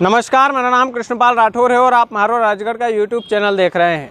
नमस्कार, मेरा नाम कृष्णपाल राठौर है और आप महारो राजगढ़ का यूट्यूब चैनल देख रहे हैं।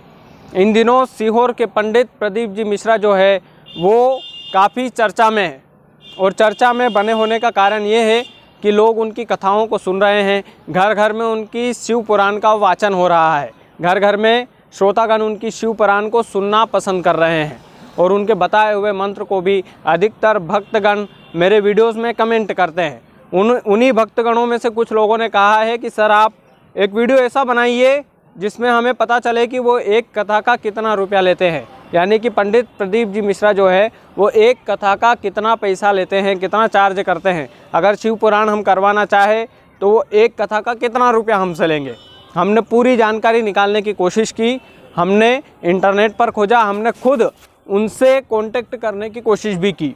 इन दिनों सीहोर के पंडित प्रदीप जी मिश्रा जो है वो काफ़ी चर्चा में है और चर्चा में बने होने का कारण ये है कि लोग उनकी कथाओं को सुन रहे हैं। घर घर में उनकी शिव पुराण का वाचन हो रहा है। घर घर में श्रोतागण उनकी शिव पुराण को सुनना पसंद कर रहे हैं और उनके बताए हुए मंत्र को भी अधिकतर भक्तगण मेरे वीडियोज़ में कमेंट करते हैं। उन्हीं भक्तगणों में से कुछ लोगों ने कहा है कि सर आप एक वीडियो ऐसा बनाइए जिसमें हमें पता चले कि वो एक कथा का कितना रुपया लेते हैं, यानी कि पंडित प्रदीप जी मिश्रा जो है वो एक कथा का कितना पैसा लेते हैं, कितना चार्ज करते हैं। अगर शिव पुराण हम करवाना चाहे तो वो एक कथा का कितना रुपया हमसे लेंगे। हमने पूरी जानकारी निकालने की कोशिश की, हमने इंटरनेट पर खोजा, हमने खुद उनसे कांटेक्ट करने की कोशिश भी की,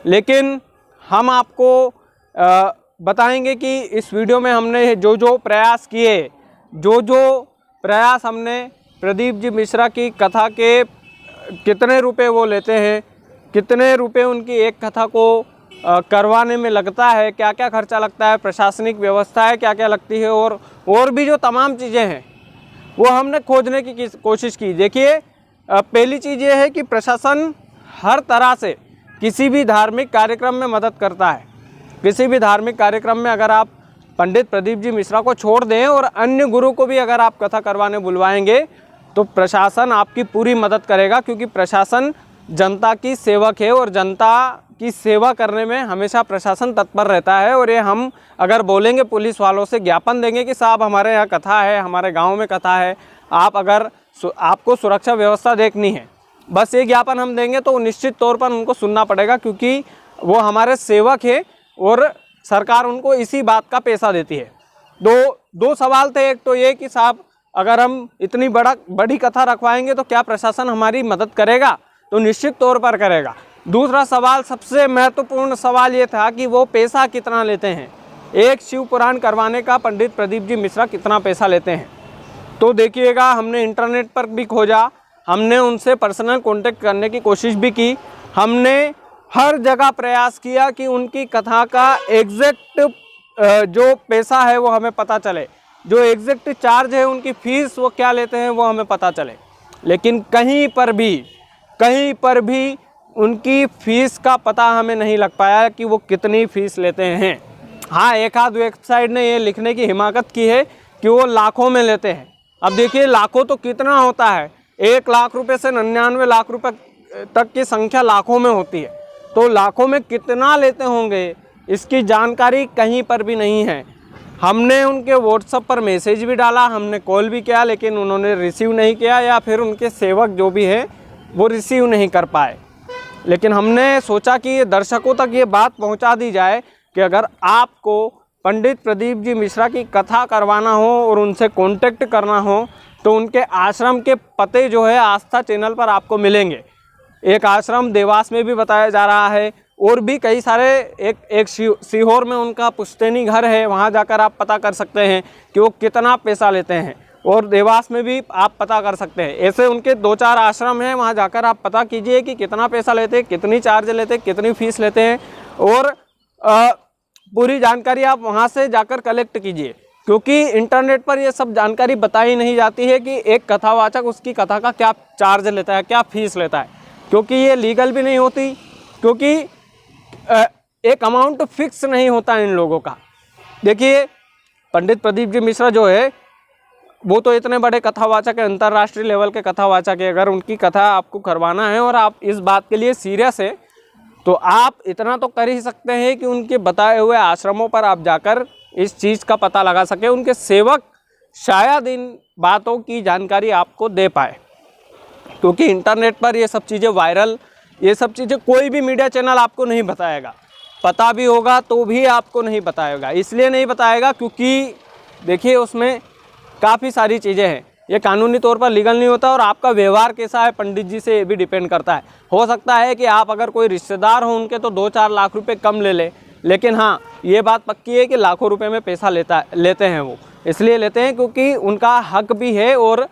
लेकिन हम आपको बताएंगे कि इस वीडियो में हमने जो प्रयास किए, जो प्रयास हमने प्रदीप जी मिश्रा की कथा के कितने रुपए वो लेते हैं, कितने रुपए उनकी एक कथा को करवाने में लगता है, क्या क्या खर्चा लगता है, प्रशासनिक व्यवस्था है क्या क्या लगती है और भी जो तमाम चीज़ें हैं वो हमने खोजने की कोशिश की। देखिए, पहली चीज़ ये है कि प्रशासन हर तरह से किसी भी धार्मिक कार्यक्रम में मदद करता है। किसी भी धार्मिक कार्यक्रम में अगर आप पंडित प्रदीप जी मिश्रा को छोड़ दें और अन्य गुरु को भी अगर आप कथा करवाने बुलवाएंगे तो प्रशासन आपकी पूरी मदद करेगा, क्योंकि प्रशासन जनता की सेवक है और जनता की सेवा करने में हमेशा प्रशासन तत्पर रहता है। और ये हम अगर बोलेंगे पुलिस वालों से ज्ञापन देंगे कि साहब हमारे यहाँ कथा है, हमारे गाँव में कथा है, आप अगर आपको सुरक्षा व्यवस्था देखनी है, बस ये ज्ञापन हम देंगे तो निश्चित तौर पर उनको सुनना पड़ेगा, क्योंकि वो हमारे सेवक है और सरकार उनको इसी बात का पैसा देती है। दो सवाल थे। एक तो ये कि साहब अगर हम इतनी बड़ी कथा रखवाएंगे तो क्या प्रशासन हमारी मदद करेगा? तो निश्चित तौर पर करेगा। दूसरा सवाल, सबसे महत्वपूर्ण सवाल ये था कि वो पैसा कितना लेते हैं, एक शिव पुराण करवाने का पंडित प्रदीप जी मिश्रा कितना पैसा लेते हैं। तो देखिएगा, हमने इंटरनेट पर भी खोजा, हमने उनसे पर्सनल कांटेक्ट करने की कोशिश भी की, हमने हर जगह प्रयास किया कि उनकी कथा का एग्जैक्ट जो पैसा है वो हमें पता चले, जो एग्जैक्ट चार्ज है, उनकी फ़ीस वो क्या लेते हैं वो हमें पता चले। लेकिन कहीं पर भी उनकी फ़ीस का पता हमें नहीं लग पाया कि वो कितनी फ़ीस लेते हैं। हाँ, एक आध वेबसाइट ने ये लिखने की हिमाकत की है कि वो लाखों में लेते हैं। अब देखिए, लाखों तो कितना होता है, 1 लाख रुपये से 99 लाख रुपये तक की संख्या लाखों में होती है। तो लाखों में कितना लेते होंगे इसकी जानकारी कहीं पर भी नहीं है। हमने उनके व्हाट्सएप पर मैसेज भी डाला, हमने कॉल भी किया, लेकिन उन्होंने रिसीव नहीं किया, या फिर उनके सेवक जो भी है वो रिसीव नहीं कर पाए। लेकिन हमने सोचा कि ये दर्शकों तक ये बात पहुंचा दी जाए कि अगर आपको पंडित प्रदीप जी मिश्रा की कथा करवाना हो और उनसे कांटेक्ट करना हो तो उनके आश्रम के पते जो है आस्था चैनल पर आपको मिलेंगे। एक आश्रम देवास में भी बताया जा रहा है और भी कई सारे, एक सीहोर में उनका पुश्तैनी घर है, वहाँ जाकर आप पता कर सकते हैं कि वो कितना पैसा लेते हैं, और देवास में भी आप पता कर सकते हैं। ऐसे उनके 2-4 आश्रम हैं, वहाँ जाकर आप पता कीजिए कि कितना पैसा लेते हैं, कितनी चार्ज लेते हैं, कितनी फ़ीस लेते हैं, और पूरी जानकारी आप वहाँ से जाकर कलेक्ट कीजिए, क्योंकि इंटरनेट पर ये सब जानकारी बताई नहीं जाती है कि एक कथावाचक उसकी कथा का क्या चार्ज लेता है, क्या फ़ीस लेता है, क्योंकि ये लीगल भी नहीं होती, क्योंकि एक अमाउंट फिक्स नहीं होता इन लोगों का। देखिए, पंडित प्रदीप जी मिश्रा जो है वो तो इतने बड़े कथावाचक है, अंतर्राष्ट्रीय लेवल के कथावाचक है। अगर उनकी कथा आपको करवाना है और आप इस बात के लिए सीरियस है तो आप इतना तो कर ही सकते हैं कि उनके बताए हुए आश्रमों पर आप जाकर इस चीज़ का पता लगा सकें। उनके सेवक शायद इन बातों की जानकारी आपको दे पाए, क्योंकि इंटरनेट पर ये सब चीज़ें वायरल, ये सब चीज़ें कोई भी मीडिया चैनल आपको नहीं बताएगा। पता भी होगा तो भी आपको नहीं बताएगा। इसलिए नहीं बताएगा क्योंकि देखिए, उसमें काफ़ी सारी चीज़ें हैं, ये कानूनी तौर पर लीगल नहीं होता, और आपका व्यवहार कैसा है पंडित जी से ये भी डिपेंड करता है। हो सकता है कि आप अगर कोई रिश्तेदार हो उनके तो 2-4 लाख रुपए कम ले लें, लेकिन हाँ, ये बात पक्की है कि लाखों रुपए में पैसा लेते हैं। वो इसलिए लेते हैं क्योंकि उनका हक भी है और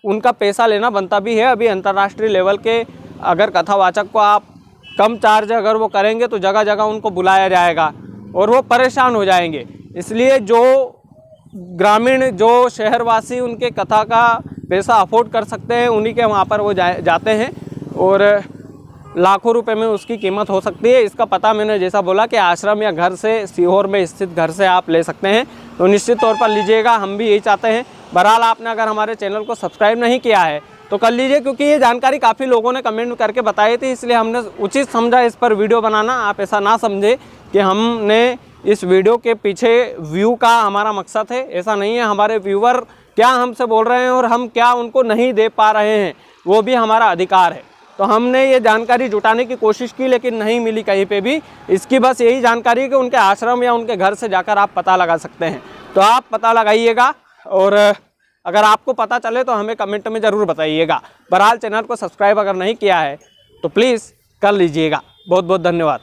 उनका पैसा लेना बनता भी है। अभी अंतर्राष्ट्रीय लेवल के अगर कथावाचक को आप कम चार्ज अगर वो करेंगे तो जगह जगह उनको बुलाया जाएगा और वो परेशान हो जाएंगे। इसलिए जो ग्रामीण जो शहरवासी उनके कथा का पैसा अफोर्ड कर सकते हैं, उन्हीं के वहाँ पर वो जाते हैं और लाखों रुपए में उसकी कीमत हो सकती है। इसका पता मैंने जैसा बोला कि आश्रम या घर से, सीहोर में स्थित घर से आप ले सकते हैं, तो निश्चित तौर पर लीजिएगा, हम भी यही चाहते हैं। बहरहाल आपने अगर हमारे चैनल को सब्सक्राइब नहीं किया है तो कर लीजिए, क्योंकि ये जानकारी काफ़ी लोगों ने कमेंट करके बताई थी, इसलिए हमने उचित समझा इस पर वीडियो बनाना। आप ऐसा ना समझे कि हमने इस वीडियो के पीछे व्यू का हमारा मकसद है, ऐसा नहीं है। हमारे व्यूवर क्या हमसे बोल रहे हैं और हम क्या उनको नहीं दे पा रहे हैं, वो भी हमारा अधिकार है। तो हमने ये जानकारी जुटाने की कोशिश की, लेकिन नहीं मिली कहीं पे भी। इसकी बस यही जानकारी है कि उनके आश्रम या उनके घर से जाकर आप पता लगा सकते हैं, तो आप पता लगाइएगा और अगर आपको पता चले तो हमें कमेंट में ज़रूर बताइएगा। बहरहाल चैनल को सब्सक्राइब अगर नहीं किया है तो प्लीज़ कर लीजिएगा। बहुत बहुत धन्यवाद।